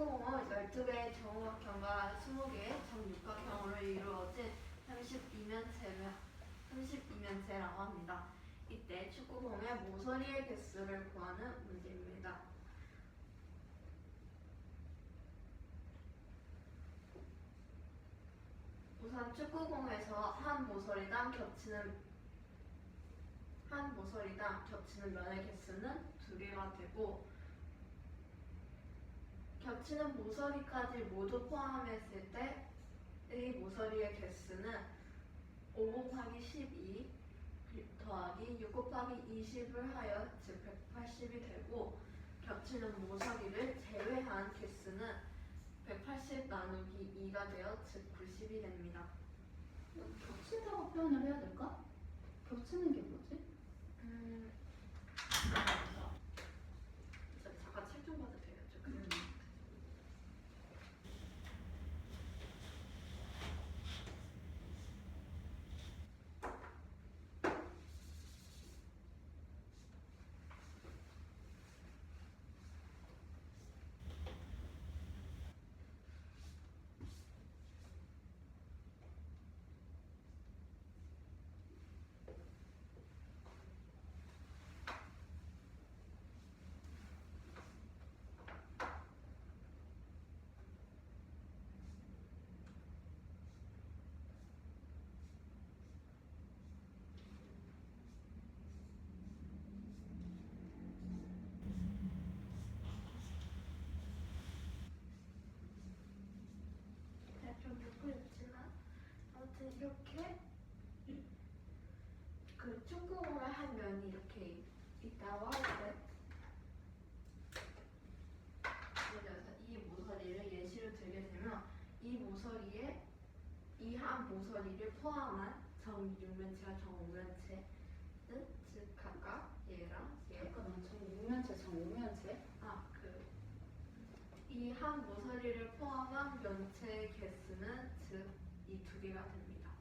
축구공은 12개의 정五각형과 20개의 정육각형으로 이루어진 32면체라고 합니다. 이때 축구공의 모서리의 개수를 구하는 문제입니다. 우선 축구공에서 한 모서리당 겹치는 면의 개수는 2개가 되고, 겹치는 모서리까지 모두 포함했을 때의 모서리의 개수는 5 곱하기 12 더하기 6 곱하기 20을 하여 즉 180이 되고, 겹치는 모서리를 제외한 개수는 180 나누기 2가 되어 즉 90이 됩니다. 겹친다고 표현을 해야 될까? 겹치는 게 뭐지? 잠깐 책 좀 봐도 돼요? 좀 부끄럽지만 아무튼 이렇게 그 축구공의 한 면이 이렇게 있다고 할 때, 예를 들어서 이 모서리를 예시로 들게 되면 이 모서리에 이 한 모서리를 포함한 정육면체와 정오면체는 즉 각각 얘랑 얘. 잠깐만, 정육면체, 정오면체? 이 한 모서리를 포함한 면체의 개수는 즉 이 2개가 됩니다.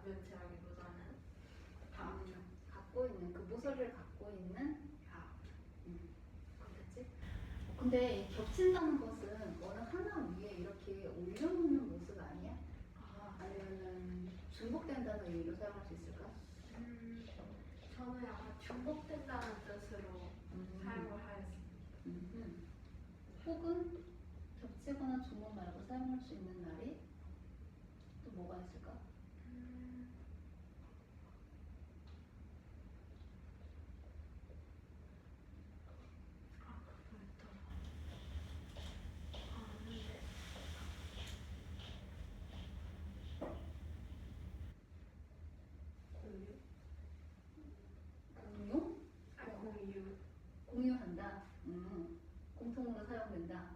면체라기보다는 갖고 있는, 그 모서리를 갖고 있는 그렇지? 근데 겹친다는 것은 어느 하나 위에 이렇게 올려놓는 모습 아니야? 아니면은 중복된다는 의미로 사용할 수 있을까? 저는 약간 중복된다는 뜻으로 사용을 하였습니다. 혹은 겹치거나 중복 말고 사용할 수 있는 말이 또 뭐가 있을까? 공유한다. 공통으로 사용된다.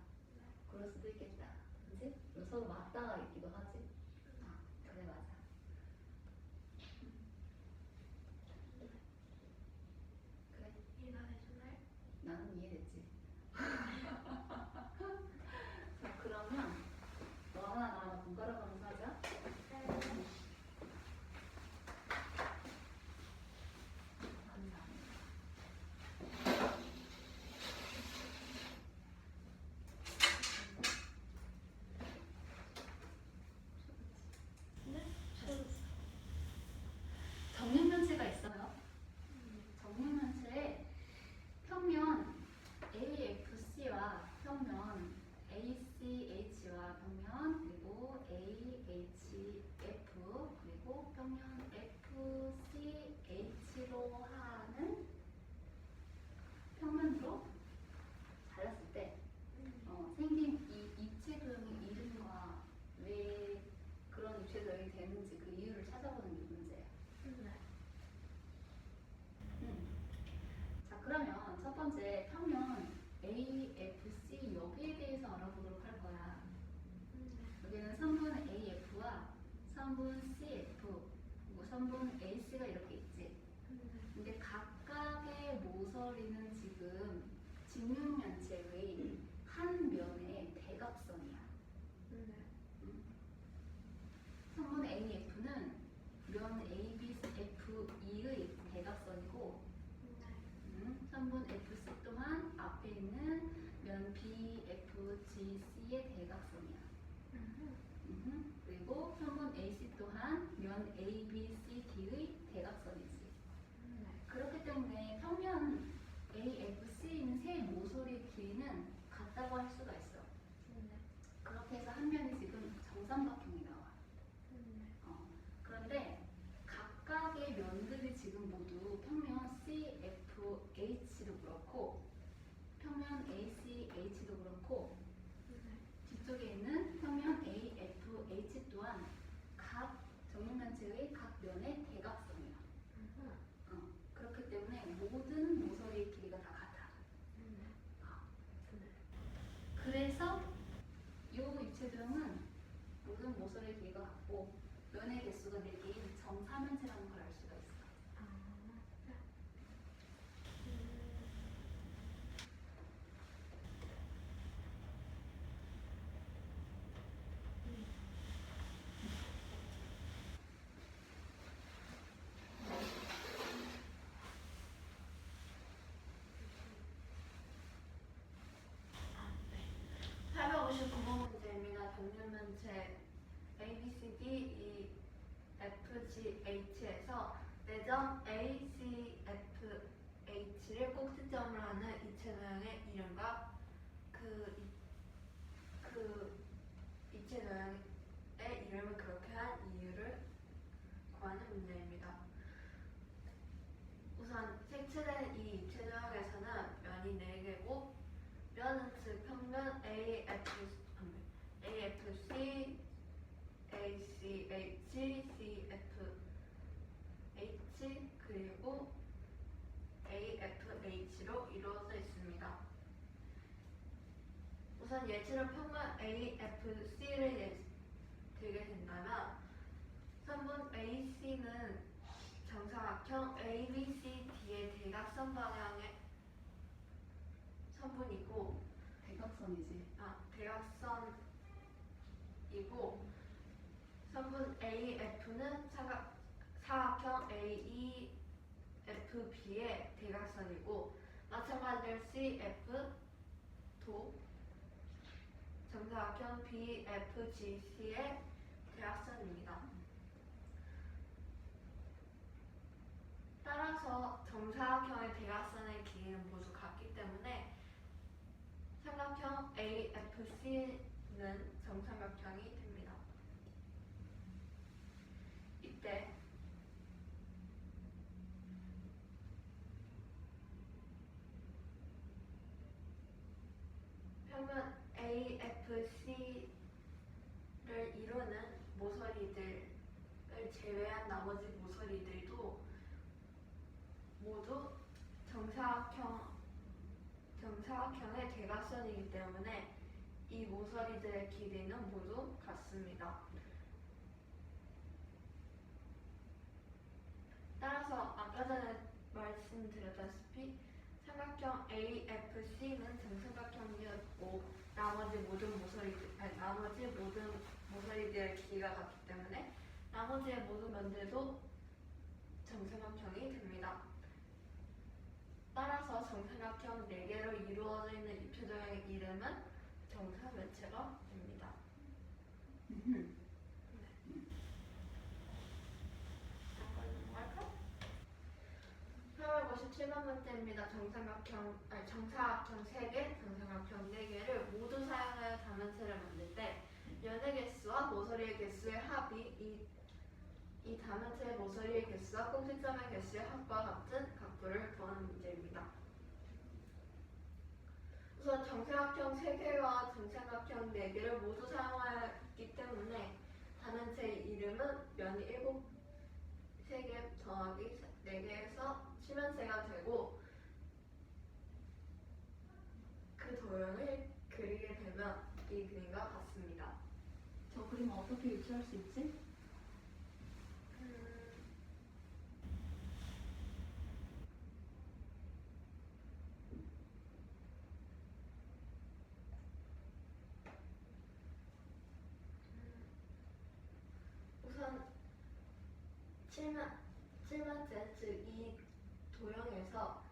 그럴 수도 있겠다. 그렇지? 서로 맞닿아 있기도 하지. 그래, 맞아. 그래. 이해가 되셨나요? 나는 이해됐지. 자, 그러면 너 하나 나 하나 번갈아 가면서 하자. 정육면체가 있어요. 정육면체에 평면 AFC와 평면 ACH와 평면 그리고 AHF 그리고 평면 FCH로 하는 평면으로 잘랐을 때 생긴 이 입체 도형의 이름과 왜 그런 입체 도형이 되는지 그 이유를 찾아보는 게 문제야. 자, 그러면 첫 번째 평면 AFC 여기에 대해서 알아보도록 할 거야. 여기는 선분 AF와 선분 CF 그리고 선분 AC가 이렇게 있지. 근데 각각의 모서리는 지금 직육면체의 한 면의 대각선이야. 선분 AF는 면 ABFE의 대각선이고, 선분 FC 또한 앞에 있는 면 GC의 대각선이야. 그리고 평면 AC 또한 면 ABCD의 대각선이지. 그렇기 때문에 평면 AFC는 세 모서리의 길이는 같다고 할 수가 있어. 그렇게 해서 한 면이 지금 정삼각형이 나와. 그런데 각각의 면들이 지금 모두 평면 CFH도 그렇고 평면 ACH도 그렇고 뒤쪽에 있는 평면 AFH 또한 각 정육면체의 각 면의 대각선이야. 그렇기 때문에 모든 모서리의 길이가 다 같아. 그래서 이 입체도형은 모든 모서리의 길이가 같고 면의 개수가 4개인 정사면체라는 걸 알 수가 있어. 네. 859번 문제입니다. 정육면체 ABCD 이 FGH에서 내점 ACFH를 꼭지점으로 하는 입체도형의 이름과 그 입체도형의 이름을 그렇게 한 이유를 구하는 문제입니다. 우선 색칠된 이 입체도형에서는 면이 4개고 면은 즉 평면 AFC, ACH, CFH 그리고 AFH로 이루어져 있습니다. 우선 예체로 평면 AFC를 들게 된다면 선분 AC는 정사각형 ABCD의 대각선 방향의 선분이고 대각선이지. 대각선이고 선분 AF는 사각형 AEFB의 대각선이고 마찬가지로 CF도 정사각형 BFGC의 대각선입니다. 따라서 정사각형의 대각선의 길이는 모두 같기 때문에 삼각형 AFC는 정삼각형이 됩니다. 이때 평면 AFC를 이루는 모서리들을 제외한 나머지 모서리들도 모두 정사각형의 대각선이기 때문에 이 모서리들의 길이는 모두 같습니다. 따라서 아까 전에 말씀드렸다시피 삼각형 AFC는 정삼각형이었고 나머지 모든 모서리들의 길이가 같기 때문에 나머지의 모든 면들도 정삼각형이 됩니다. 따라서 정삼각형 4개로 이루어져 있는 입체도형의 이름은 정사면체가 됩니다. 네. 넘어갈까? 857번 문제입니다. 정사각형 3개, 정사각형 4개를 모두 사용하여 다면체를 만들 때 면의 개수와 모서리의 개수의 합이 이 다면체의 모서리의 개수와 꼭지점의 개수의 합과 같은 각도를 구하는 문제입니다. 우선 정사각형 3개와 정삼각형 4개를 모두 사용하였기 때문에 다면체의 이름은 면이 3개 더하기 4개에서 치면체가 되고 그 도형을 그리게 되면 이 그림과 같습니다. 저 그림 어떻게 유추할 수 있지? 우선 칠면체 즉 이 도형에서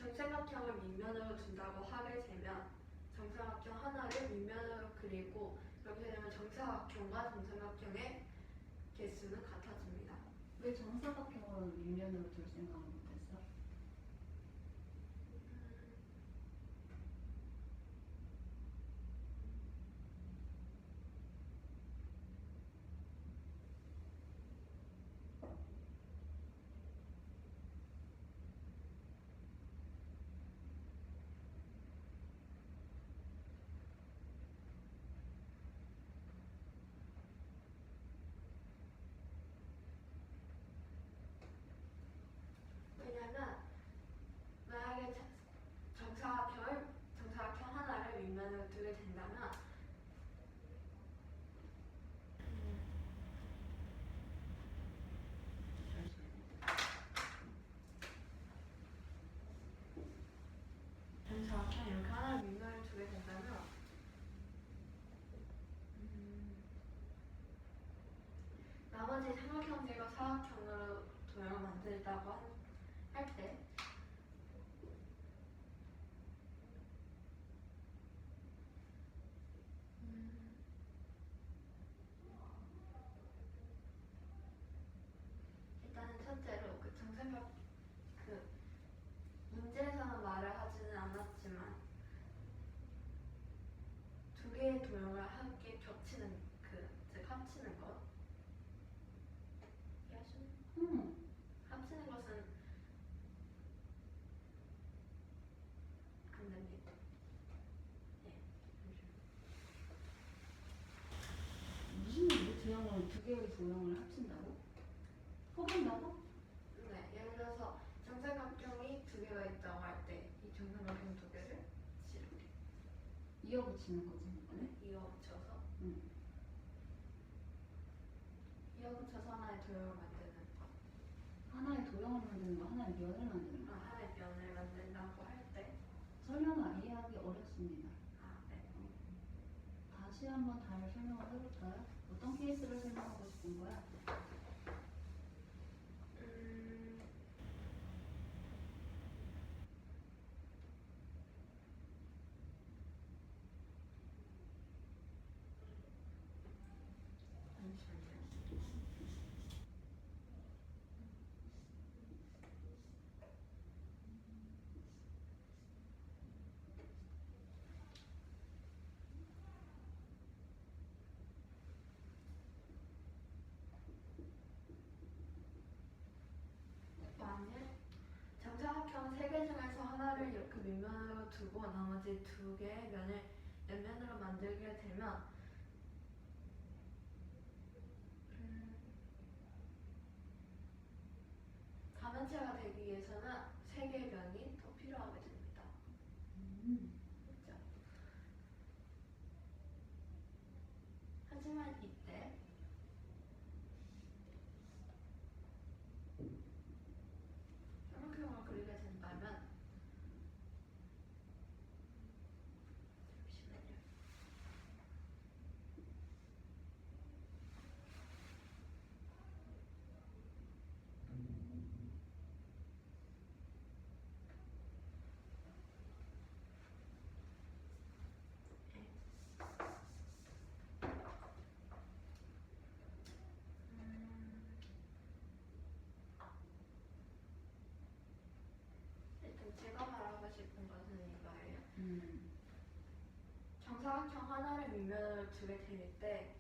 정삼각형을 밑면으로 둔다고 하게 되면 정삼각형 하나를 밑면으로 그리고 그렇게 되면 정사각형과 정삼각형의 개수는 같아집니다. 왜 정사각형을 밑면으로 둘 생각을 못했어? 왜냐면 만약에 정사각형 하나를 밑면으로 두게 된다면 정사각형 이렇게 하나를 밑면으로 두게 된다면 나머지 삼각형들과 사각형으로 도형을 만들다고 할 때 일단은 첫째로 그 정삼각 그 문제에서는 말을 하지는 않았지만 두 개의 도형을 함께 겹치는 즉 합치는 것 이해하시나요? 합치는 것은 안 됩니다. 예, 무슨 일이 도형을 두 개의 도형을 합친다고? 포기한다고? 네, 예를 들어서 정삼각형이 두 개가 있다고 할 때 이 정삼각형 두 개를 이렇게 이어붙이는 거지. 이어붙여서 응. 이어붙여서 하나의 도형을 만드는 것. 하나의 도형을 만드는 거, 하나의 면을 만드는 거. 하나의 면을 만든다고 할 때 설명을 이해하기 어렵습니다. 네. 다시 한번 잘 설명을 해볼까요? 어떤 케이스를 설명하고 싶은 거야? 만일 정사각형 세 개 중에서 하나를 이렇게 밑면으로 두고 나머지 두 개의 면을 옆면으로 만들게 되면 다면체가 되기 위해서는 세 개의 면이 더 필요하게 됩니다. 그렇죠? 하지만 이때 삼각형을 그리게 된다면 잠시만요. 일단 제가 말하고 싶은 것은 이거예요. 정사각형 하나를 밑면으로 두게 될 때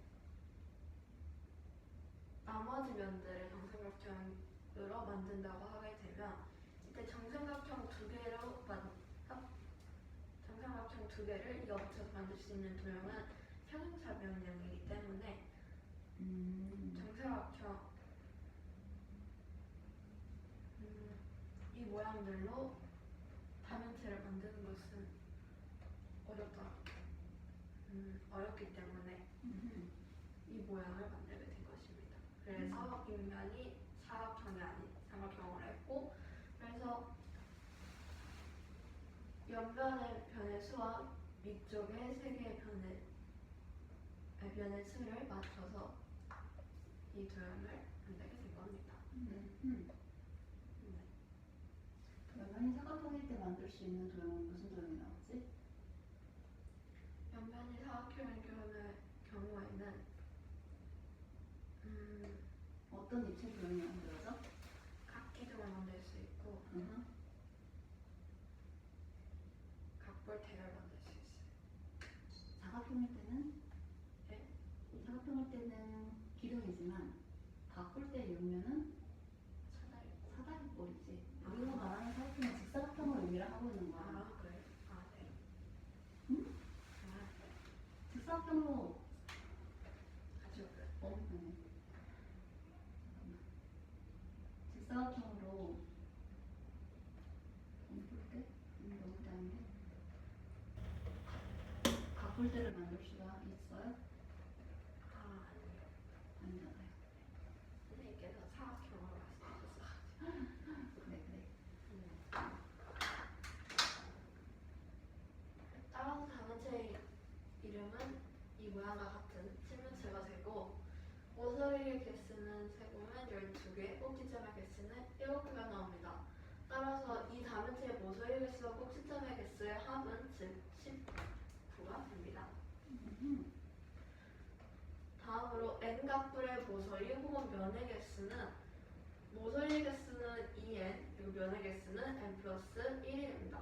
나머지 면들을 정삼각형으로 만든다고 하게 되면 이때 정삼각형 두 개를 이어붙여서 만들 수 있는 도형은 평행사 변형이기 때문에 정사각형 이 모양들로 다면체를 만드는 것은 어렵기 때문에 이 모양을 만들게 된 것입니다. 그래서 윗면이 사각형이 아닌 삼각형을 했고, 그래서 옆면의 변의 수와 위쪽의 세 개의 변의 수를 맞춰서 이 도형을 만들게 된 겁니다. 옆면이 사각형일 때 만들 수 있는 도형은 무슨 도형이 나오지? 옆면이 사각형의 경우에는 어떤 입체 도형이 만들어져? 각기둥을 만들 수 있고 각볼택을 만들 수 있어요. 사각형일 때는? 네? 사각형일 때는 기둥이지만 바꿀 때 옆면은 사다리꼴이지. 우리가 말하는 사각형은 직사각형을 의미를 하고 있는 거야. 아 그래요? 아 네. 응? 아 직사각형으로 아주 직사각형으로 바꿀 때? 너무 다른데? 바꿀 때를 만들 수가 있어요? 아니요. 아니잖아요. 선생님께서 사각형으로 말씀하셨어요. 그래 그래. 따라서 다문체의 이름은 이 모양과 같은 실문체가 되고 모서리의 개수는 세보면 12개, 꼭지점의 개수는 7개가 나옵니다. 따라서 이 다문체의 모서리 개수와 꼭지점의 개수의 합은 즉 19가 됩니다. 다음으로 n각불의 모서리 혹은 면의 개수는 모서리 개수는 2n 그리고 면의 개수는 n 플러스 1이 됩니다.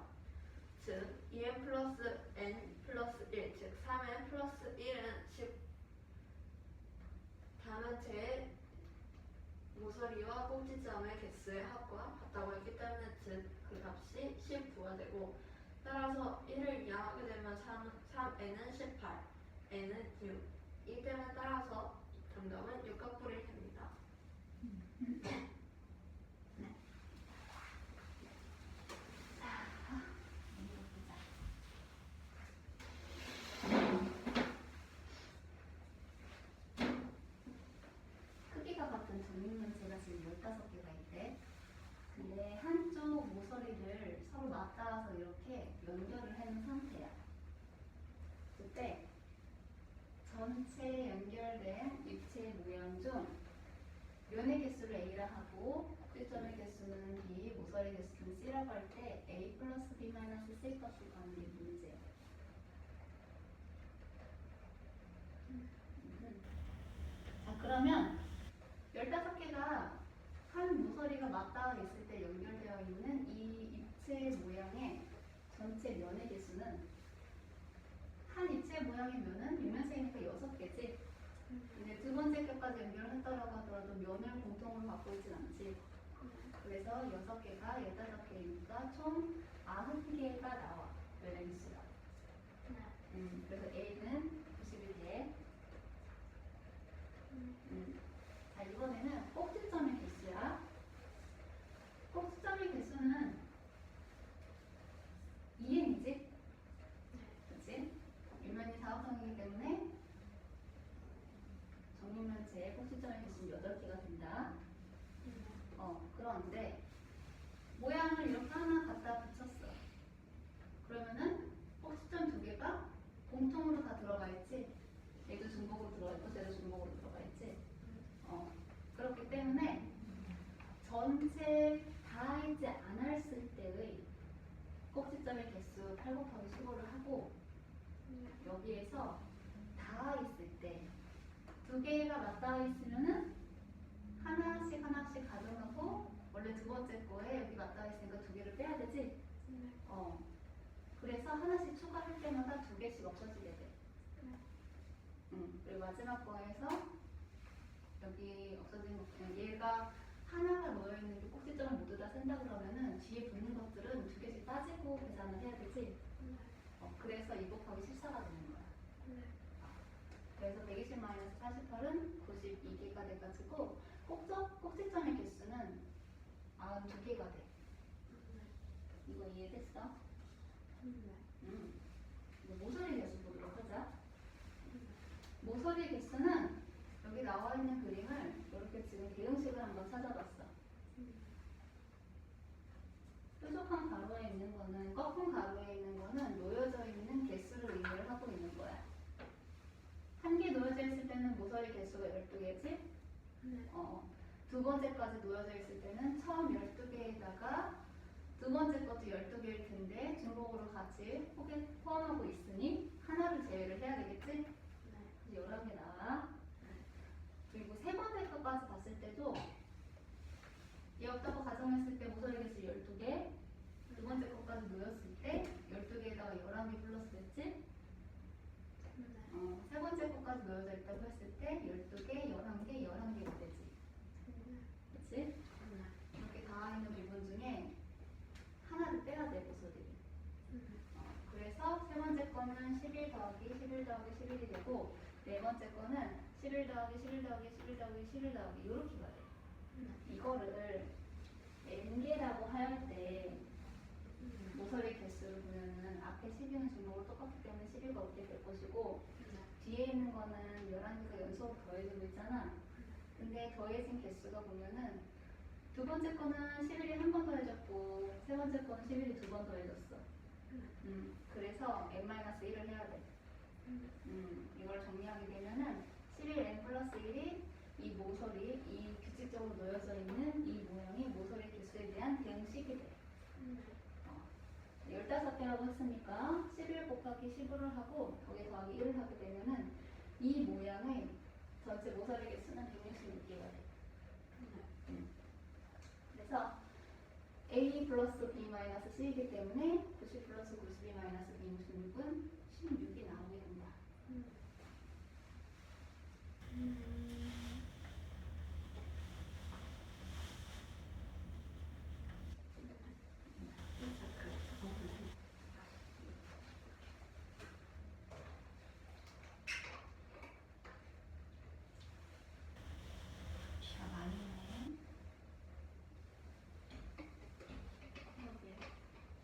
즉 2n 플러스 n 플러스 1, 즉 3n 플러스 1은 10 다문체의 모서리와 꼭지점의 개수의 합과 같다고 했기 때문에 즉 그 값이 19가 되고 따라서 1을 이항하게 되면 3n은 18, n은 6 이기 때문에 따라서 정답은 육각불이 됩니다. 크기가 같은 정육면체가 지금 15개가 있대. 근데 한쪽 모서리를 서로 맞닿아서 이렇게 연결을 해놓은 상태야. 그때 전체 연결된 입체 모양 중 면의 개수를 A라 하고 꼭지점의 개수는 B, 모서리 개수는 C라고 할 때 A 플러스 B 마이너스 C 값을 구하는 게 문제야. 자, 그러면 15개가 한 모서리가 맞닿아 있을 때 연결되어 있는 이 입체 모양의 전체 면의 개수는 한 입체 모양의 면은 육면체이니까 6개지. 근데 두 번째 격까지 연결을 했다라고 하더라도 면을 공통으로 갖고 있진 않지. 그래서 6개가 15개이니까 총 90개가 나와. 면의 개수가. 그래서 A는 91개. 자, 이번에는 꼭지점의 개수야. 꼭지점의 개수는 2n이지? 그치? 일면이 사각형이기 때문에 정육면체의 꼭지점의 개수는 8개가 된다. 그런데 모양을 이렇게 하나 갖다 붙였어. 그러면은 꼭지점 2개가 공통으로 다 들어가 있지? 얘도 중복으로 들어가 있고 쟤도 중복으로 들어가 있지? 그렇기 때문에 전체 다 있지 않았을 때의 꼭지점의 개수 8 곱하기 15를 하고 여기에서 다 있을 때 2개가 맞닿아 있으면은 하나씩 가져가고 원래 두 번째 거에 여기 맞닿아 있으니까 2개를 빼야 되지? 그래서 하나씩 추가할 때마다 2개씩 없어지게 돼. 그리고 마지막 거에서 여기 없어진 것 얘가 하나가 놓여있는 게 꼭지점을 모두 다 센다 그러면은 뒤에 붙는 것들은 2개씩 빠지고 계산을 해야 되지? 그래서 2 곱하기 14가 되는 거야. 그래서 120-48은 92개가 돼가지고 꼭지점의 개수는 92개가 돼. 이거 이해됐어? 이제 모서리 개수 보도록 하자. 모서리 개수는 여기 나와 있는 그림을 이렇게 지금 대응식을 한번 찾아봤어. 뾰족한 가로에 있는 거는, 꺾은 가로에 있는 거는 놓여져 있는 개수를 의미를 하고 있는 거야. 한 개 놓여져 있을 때는 모서리 개수가 12개지? 두 번째까지 놓여져 있을 때는 처음 12개에다가 두 번째 것도 12개일 텐데 중복으로 같이 포함하고 있으니 하나를 제외를 해야 되겠지? 네. 11개 나와. 그리고 세 번째 것까지 봤을 때도 얘 없다고 가정했을 때 모서리 개수 12개, 두 번째 것까지 놓였을 때 12개에다가 11개 플러스 됐지? 네. 세 번째 것까지 놓여져 있다고 했을 때 12개, 11개, 11개가 되지. 그치? 네. 이렇게 닿아 있는 부분 중에 하나를 빼야 돼, 모서리. 그래서 세 번째 거는 11 더하기 11 더하기 11이 되고 네 번째 거는 11 더하기 11 더하기 11 더하기 11 더하기 이렇게 가야 돼. 이거를 n개라고 할 때 모서리 개수를 보면은 앞에 12는 중복으로 똑같기 때문에 12가 없게 될 것이고 뒤에 있는 거는 11개가 연속으로 더해지고 있잖아. 근데 더해진 개수가 보면은 두 번째 거는 11이 한 번 더해졌고 세 번째 거는 11이 두 번 더해졌어. 그래서 n-1을 해야 돼. 이걸 정리하게 되면은 11n 플러스 1이 이 모서리, 이 규칙적으로 놓여져 있는 이 모양이 모서리 개수에 대한 대응식이 돼. 15개라고 했으니까 11 곱하기 15를 하고 거기에 더하기 1을 하게 되면은 이 모양의 전체 모서리 개수는 166개가 돼. 그래서 A 플러스 B 마이너스 C이기 때문에 90 플러스 92 마이너스 166은 16이 나오게 된다. 비가 많이 오네.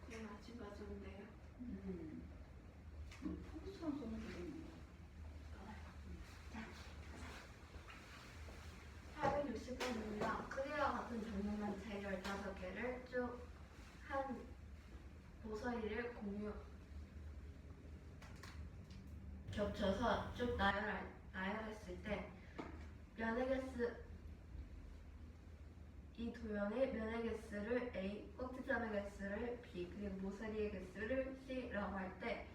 그럼 아침가 좋은데요. 평소처럼 쏘면 되겠네. 460번입니다. 크기와 같은 정육면체 15개를 쭉 한 모서리를 겹쳐서 쭉 나열했을 때 면의 개수 이 도형의 면의 개수를 A, 꼭지점의 개수를 B, 그리고 모서리의 개수를 C라고 할 때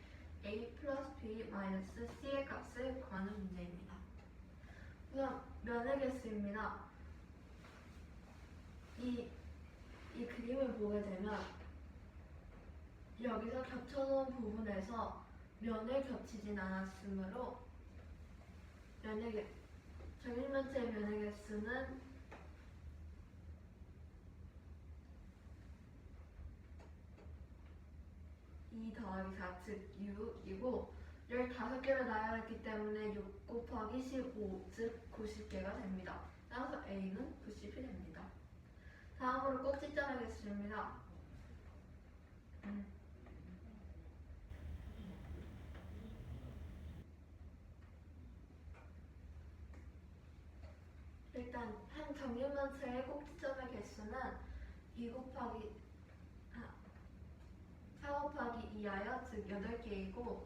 A 플러스 B 마이너스 C의 값을 구하는 문제입니다. 우선 면의 개수입니다. 이 그림을 보게 되면 여기서 겹쳐놓은 부분에서 면을 겹치진 않았으므로 정육면체의 면의 개수는 2 더하기 4, 즉 6이고 15개를 나열했기 때문에 6 곱하기 15, 즉 90개가 됩니다. 따라서 A는 90이 됩니다. 다음으로 꼭지점의 개수입니다. 일단 한 정육면체의 꼭지점의 개수는 4 곱하기 2하여 즉 8개이고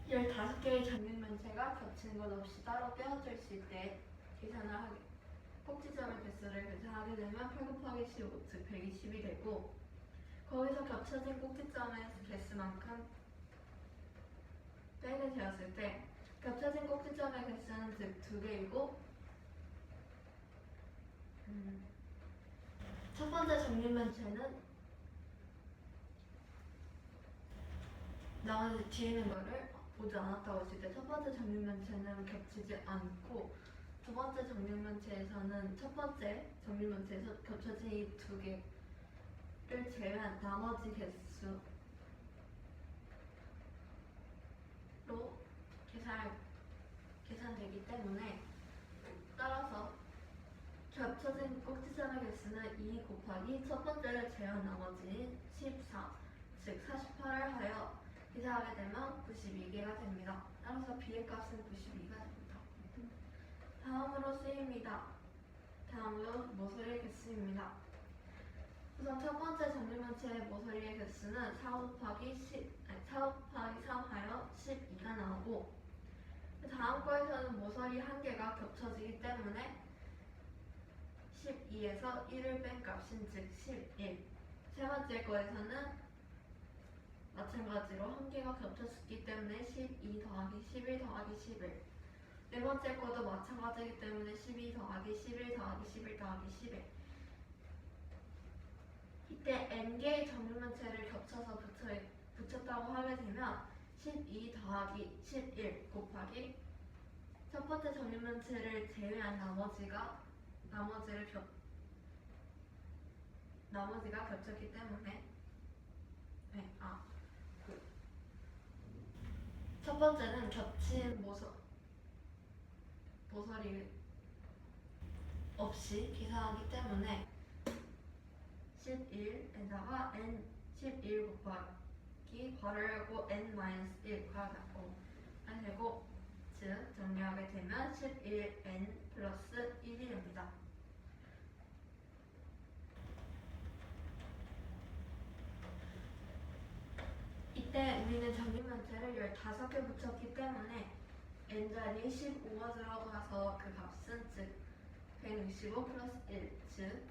15개의 정육면체가 겹치는 것 없이 따로 떼어져 있을 때 꼭지점의 개수를 계산하게 되면 8 곱하기 15, 즉 120이 되고 거기서 겹쳐진 꼭지점의 개수만큼 빼게 되었을 때 겹쳐진 꼭지점의 개수는 즉 2개이고 첫 번째 정육면체는 나머지 뒤에 있는 거를 보지 않았다고 했을 때 첫 번째 정육면체는 겹치지 않고 두 번째 정육면체에서는 첫 번째 정육면체에서 겹쳐진 이 2개를 제외한 나머지 개수로 계산되기 때문에 따라서 겹쳐진 꼭지점의 개수는 2 곱하기 첫 번째를 제외한 나머지 14, 즉 48을 하여 계산하게 되면 92개가 됩니다. 따라서 B의 값은 92가 됩니다. 다음으로 C입니다. 다음으로 모서리의 개수입니다. 우선 첫 번째 정육면체의 모서리의 개수는 4 곱하기 3 하여 12가 나오고 다음 거에서는 모서리 모서리 한 개가 겹쳐지기 때문에 12에서 1을 뺀 값인 즉 11. 세 번째 거에서는 마찬가지로 한 개가 겹쳐졌기 때문에 12 더하기 11 더하기 11. 네 번째 거도 마찬가지이기 때문에 12 더하기 11 더하기 11 더하기 11. 이때 n개의 정육면체를 겹쳐서 붙였다고 하게 되면 12 더하기 11 곱하기 첫 번째 정육면체를 제외한 나머지가 겹쳤기 때문에 첫 번째는 겹친 모서리 없이 계산하기 때문에 11에다가 n 11 곱하기 괄호 열고 n-1 괄호 닫고 되고 즉 정리하게 되면 11n 플러스 1이 됩니다. 이때 우리는 정육면체를 15개 붙였기 때문에 n자리에 15가 들어가서 그 값은 즉 165 플러스 1, 즉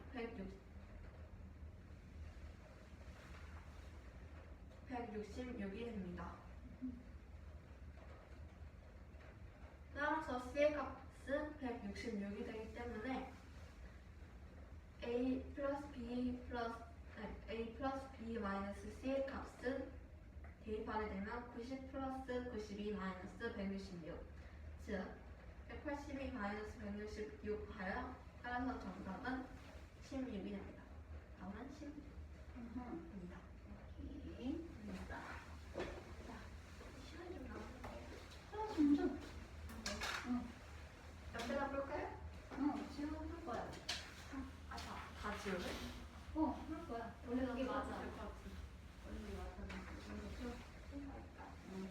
166이 됩니다. 따라서 C의 값은 166이 되기 때문에 A 플러스 B 마이너스 C의 값은 대입하게 되면 90 플러스 92 마이너스 166, 즉 182 마이너스 166 하여 따라서 정답은 16이 됩니다. 다음은 16입니다. 오케이. 됩니다. 자, 시간이 좀 남았는데 점점. 응, 옆에다 볼까요? 지금 할 거야. 다 지우래? 할 거야. 원래 그게 맞아. 원래 맞아. 응.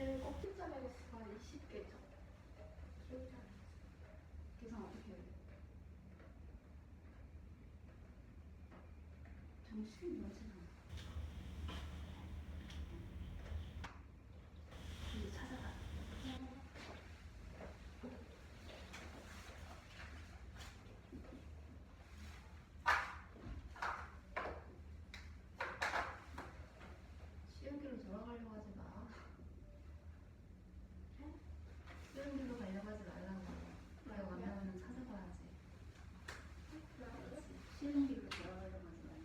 7곱 숫자의 수가 20개죠. 기억이 안 나요. 계산 어떻게 해요? 정신 놓치나? 이제 찾아가. 쉬운 길로 돌아가려고 하지 마. 쉬운 길로 가려고 하지 말라고. 기억 안 나면 찾아봐야지. 그렇지. 쉬운 길로 돌아가려고 하지 말고.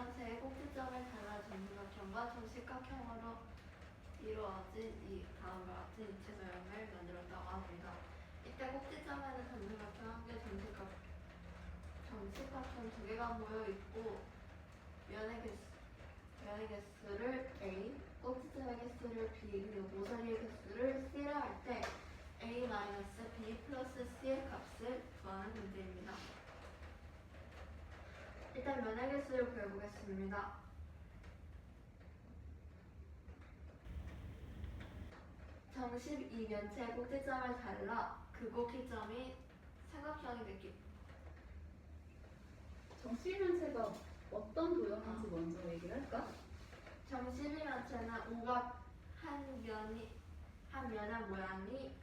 이면체의 꼭지점을 달라 정삼각형과 정식각형으로 이루어진 이 다음과 같은 입체 도형을 만들었다고 합니다. 이때 꼭지점에는 정삼각형 한 개, 정식각형 두 개가 모여 있고 면의 개수를 A, 꼭지점의 개수를 B, 그리고 모서리의 개수를 C라 할 때 A-B 플러스 C의 값을 구하는 문제입니다. 일단 면의 개수를 구해보겠습니다. 정식 이면체의 꼭지점을 달라 그 꼭지점이 삼각형이 됐기. 정식면체가 어떤 도형인지 먼저 얘기를 할까? 정식 이면체는 오각 한 면의 모양이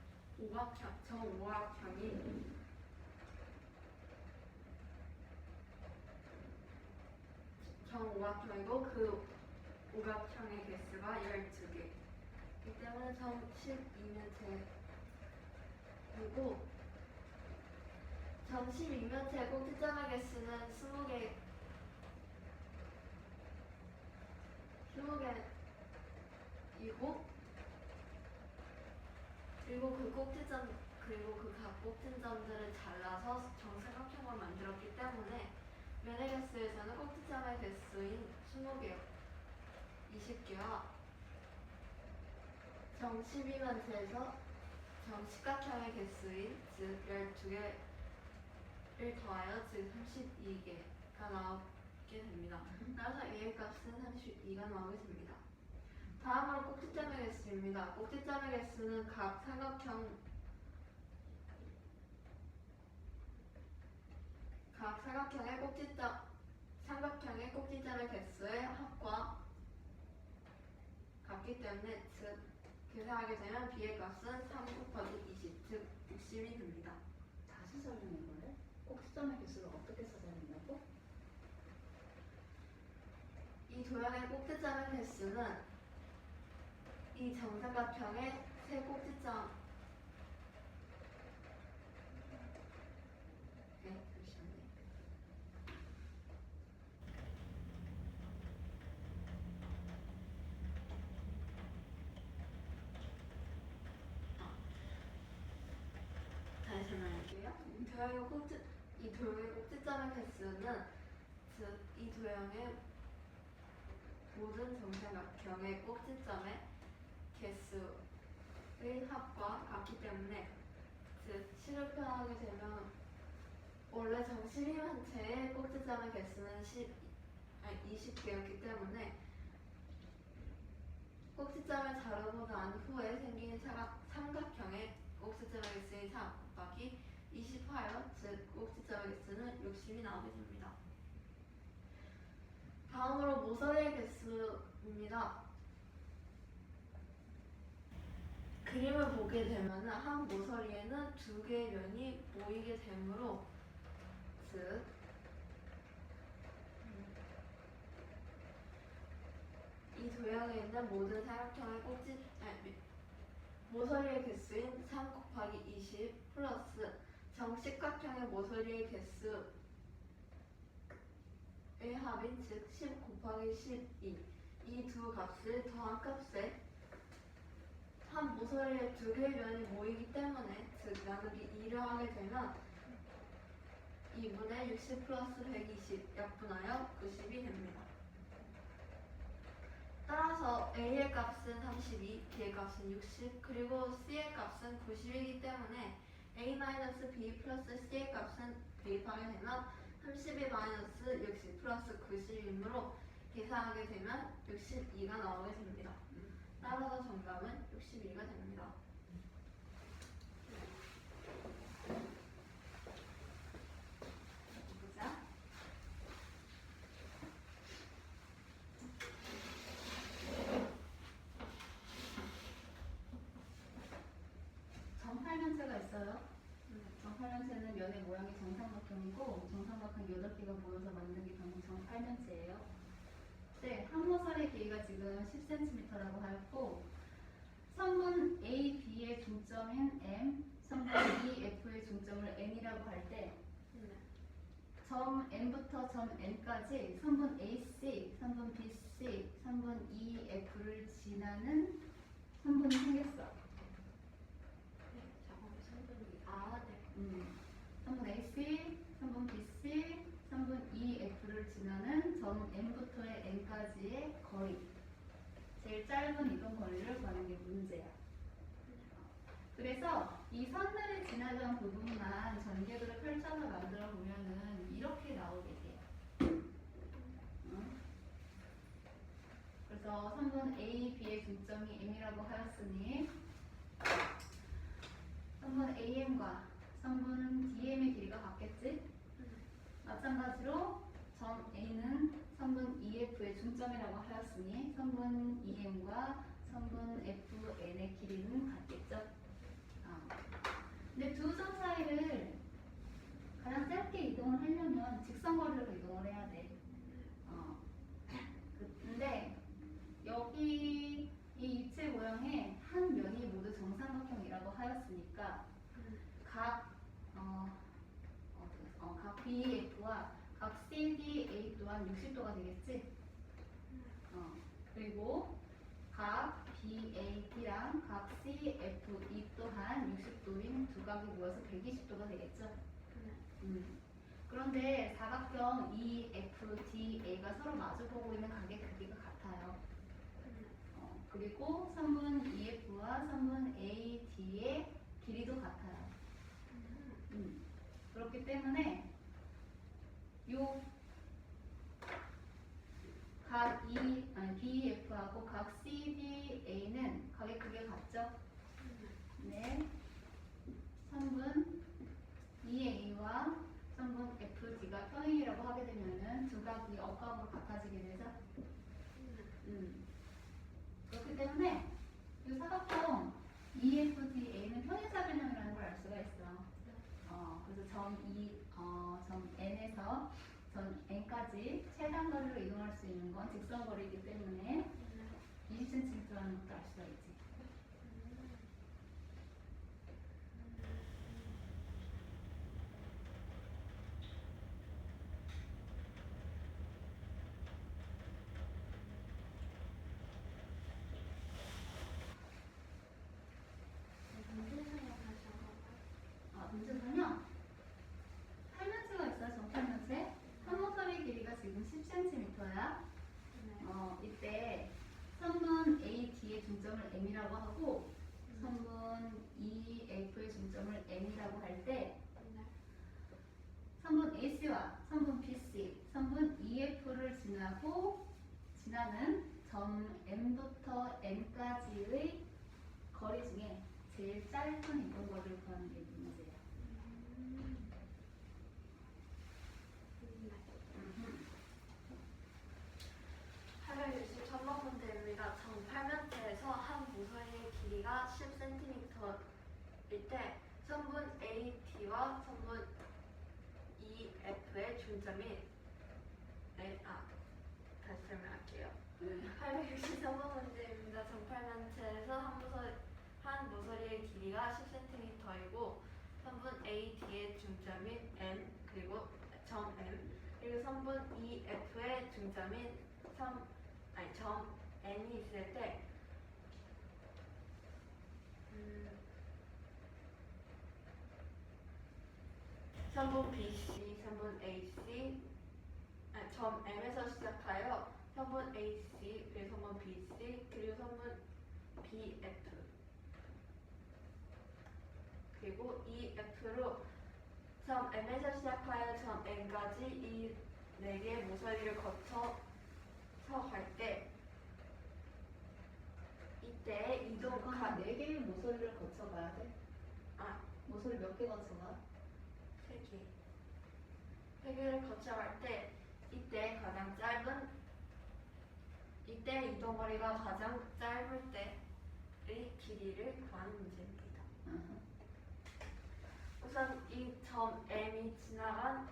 정오각형이고 그 오각형의 개수가 12개. 이 때문에 정식 이면체이고 정식 이면체의 꼭지점의 개수는 20개이고 그리고 그 각 꼭지점들을 잘라서 정삼각형을 만들었기 때문에 면의 개수에서는 꼭지점의 개수인 20개와 정식이면체에서 정식각형의 개수인 즉 12개를 더하여 즉 32개가 나오게 됩니다. 따라서 A의 값은 32가 나오게 됩니다. 다음으로 꼭지점의 개수입니다. 꼭지점의 개수는 각 삼각형의 꼭지점의 개수의 합과 같기 때문에 즉 계산하게 되면 B의 값은 3 곱하기 20, 즉 60이 됩니다. 다시 설명해볼래? 꼭지점의 개수를 어떻게 찾아낸다고? 이 도형의 꼭지점의 개수는 이 정삼각형의 세 꼭지점 다시 설명할게요. 이 도형의 꼭지점의 개수는 즉 이 도형의 모든 정삼각형의 꼭지점의 개수의 합과 같기 때문에 즉 식을 표현하게 되면 원래 정식이면체의 꼭지점의 개수는 20개였기 때문에 꼭지점을 자르고 난 후에 생긴 삼각형의 꼭지점의 개수인 3 곱하기 20하여 즉 꼭지점의 개수는 60이 나오게 됩니다. 다음으로 모서리의 개수입니다. 그림을 보게 되면 한 모서리에는 두 개의 면이 모이게 되므로 즉 이 도형에 있는 모든 삼각형의 모서리의 개수인 3 곱하기 20 플러스 정식각형의 모서리의 개수의 합인 즉 10 곱하기 12 이 두 값을 더한 값에 한 모서리에 두 개의 면이 모이기 때문에 즉 나누기 2를 하게 되면 2분의 60 플러스 120 약분하여 90이 됩니다. 따라서 A의 값은 32, B의 값은 60, 그리고 C의 값은 90이기 때문에 A-B 플러스 C의 값은 대입하게 되면 32-60 플러스 90이므로 계산하게 되면 62가 나오게 됩니다. 따라서 정답은 61가 됩니다. 보자. 정팔면체가 있어요. 정팔면체는 면의 모양이 정삼각형이고 정삼각형 8개가 모여서 만든 게 방금 정팔면체예요. 네, 한 모서리의 길이가 지금 10cm라고 하였고 선분 A, B의 중점인 M, 선분 E, F의 중점을 N이라고 할 때 점 N부터 점 N까지 선분 AC, 선분 BC, 선분 EF를 지나는 선분이 생겼어. 잠깐만 선분이 네. 선분 AC, 선분 BC, 선분 EF를 지나는 점 N부터의 N까지의 거리. 제일 짧은 이동 거리를 구하는 게 문제야. 그래서 이 선들을 지나간 부분만 전개도를 펼쳐서 만들어 보면은 이렇게 나오게 돼요. 그래서 선분 A, B의 중점이 M이라고 하였으니 선분 AM과 선분 DM의 길이가 같겠지? 마찬가지로 점 A는 선분 EF의 중점이라고 하였으니 선분 EM과 선분 FN의 길이는 같겠죠? 근데 두 점 사이를 가장 짧게 이동을 하려면 직선거리로 이동을 해야 돼. 근데 여기 이 입체 모양의 한 면이 모두 정삼각형이라고 하였으니까 각 BF와 각 CDA 또한 60도가 되겠지? 그리고 각 BAD랑 각 CFE 또한 60도인 두 각이 모여서 120도가 되겠죠? 그런데 사각형 EFDA가 서로 마주보고 있는 각의 크기가 같아요. 그리고 선분 EF와 선분 AD의 길이도 같아요. 그렇기 때문에 요 각 BF하고 각 CDA는 각의 크기가 같죠? 네. 선분 EA와 선분 FD가 평행이라고 하게 되면은 두 각이 억각으로 같아지게 되죠? 그렇기 때문에 이 사각형 EFDA는 평행사변형이라는 걸 알 수가 있어. 그래서 점 N에서 점 N까지 최단 거리로 이동할 수 있는 건 직선 거리이기 때문에 20cm 라는 것도 알 수가 있지. 문제 설명. 팔면체가 있어요. 정팔면체. 한 모서리 길이가 지금 10cm야. 이때 선분 AD의 중점을 M이라고 하고 선분 EF의 중점을 M이라고 할 때 선분 AC와 선분 BC, 선분 EF를 지나는 점 M부터 N까지의 거리 중에 제일 짧은 이동 거리를 구하는 게 문제야. 863번 문제입니다. 정팔면체에서 한 모서리의 길이가 10cm일 때 선분 AD와 선분 EF의 중점이 다시 설명할게요. 863번 문제입니다. 정팔면체에서 한 모서리의 길이가 10cm이고 선분 AD의 중점인 N 그리고 점 M 그리고 선분 EF의 중점인 점 N이 있을 때 선분 BC, 선분 AC 점 M에서 시작하여 선분 AC 그리고 선분 BC 그리고 선분 BF 그리고 EF로 점 M에서 시작하여 점 N까지 이 4개의 모서리를 거쳐서 갈 때 이때 이동각 4개의 모서리를 거쳐가야 돼? 모서리 몇 개 거쳐가? 3개 3개를 거쳐갈 때 이때 이동거리가 가장 짧을 때의 길이를 구하는 문제입니다. 우선 이 점 M이 지나간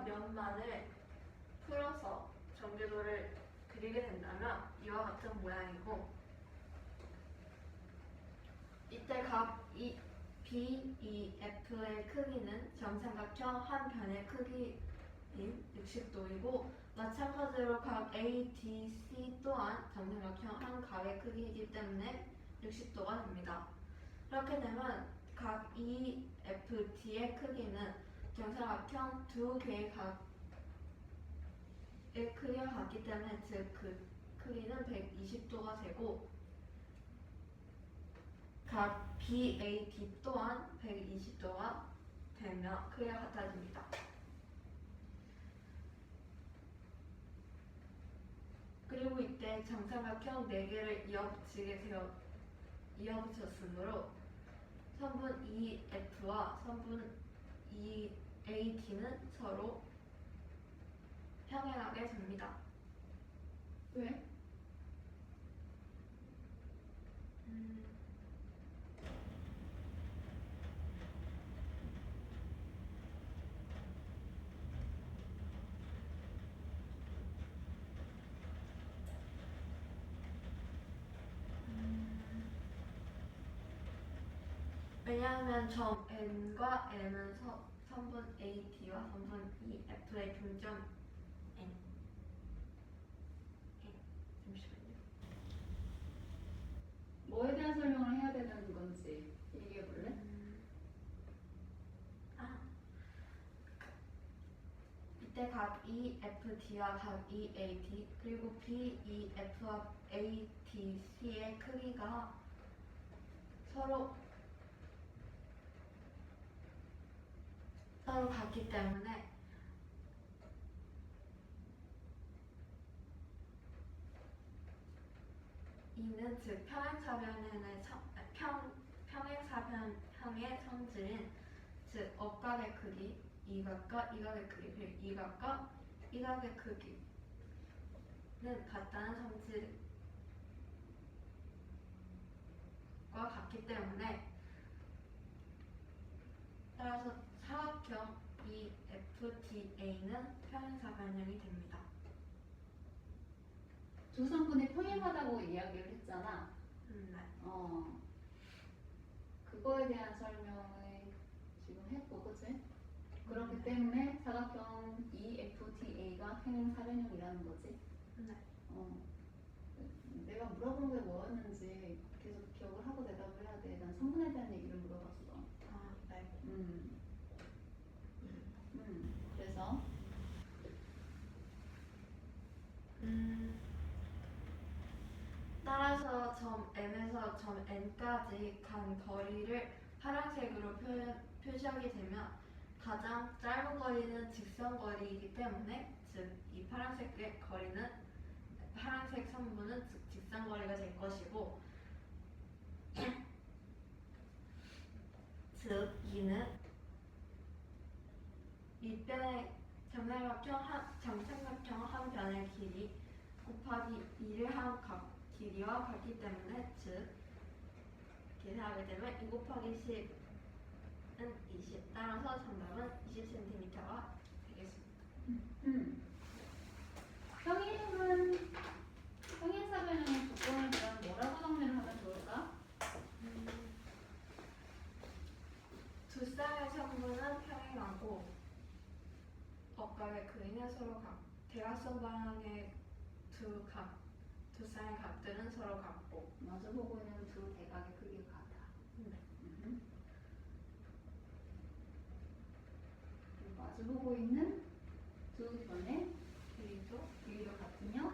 면만을 풀어서 전개도를 그리게 된다면 이와 같은 모양이고 이때 각 이 BEF의 크기는 정삼각형 한 변의 크기인 60도이고 마찬가지로 각 ADC 또한 정삼각형 한 각의 크기이기 때문에 60도가 됩니다. 이렇게 되면 각 EFD의 크기는 정삼각형 두 개의 각의 크기와 같기 때문에 즉 그 크기는 120도가 되고 각 BAD 또한 120도가 되며 크기가 같아집니다. 그리고 이때 정삼각형 4개를 이어붙였으므로 선분 EF와 선분 EAD는 서로 평행하게 됩니다. 왜? 왜냐하면 점 N과 M은 선분 AD와 선분 EF의 중점 N. 잠시만요. 뭐에 대한 설명을 해야 되는 건지 얘기해 볼래? 이때 각 EFD와 각 EAD 그리고 BEF와 ADC의 크기가 서로 같기 때문에 이는 즉 평행사변형의 성질인 즉 억각의 크기, 이각과 이각의 크기 그리고 이각과 이각의 크기는 같다는 성질과 같기 때문에 따라서 사각형 EFDA는 평행사변형이 됩니다. 두 성분이 평행하다고 이야기를 했잖아. 네. 그거에 대한 설명을 지금 했고, 그치? 그렇기 때문에 사각형 EFDA가 평행사변형이라는 거지. 네. 내가 물어본 게 뭐였는지 계속 기억을 하고 대답을 해야 돼. 난 성분에 대한 얘기를 물어봤어. 네. 그래서 따라서 점 M에서 점 N까지 간 거리를 파란색으로 표시하게 되면 가장 짧은 거리는 직선 거리이기 때문에 즉 이 파란색 선분은 직선 거리가 될 것이고 즉 이는 밑변의 정삼각형 한 변의 길이 곱하기 2를 한 각 길이와 같기 때문에 즉 계산하게 되면 2 곱하기 10은 20 따라서 정답은 20cm가 되겠습니다. 평행사변형의 조건을 그럼 뭐라고 정리를 하면 좋을까? 두 쌍의 성분은 평행하고 억각의 크기는 서로 대각선 방향의 두 쌍의 각들은 서로 같고 마주보고 있는 두 대각의 크기가 같아. 마주보고 있는 두 변의 길이도 길이도 같으며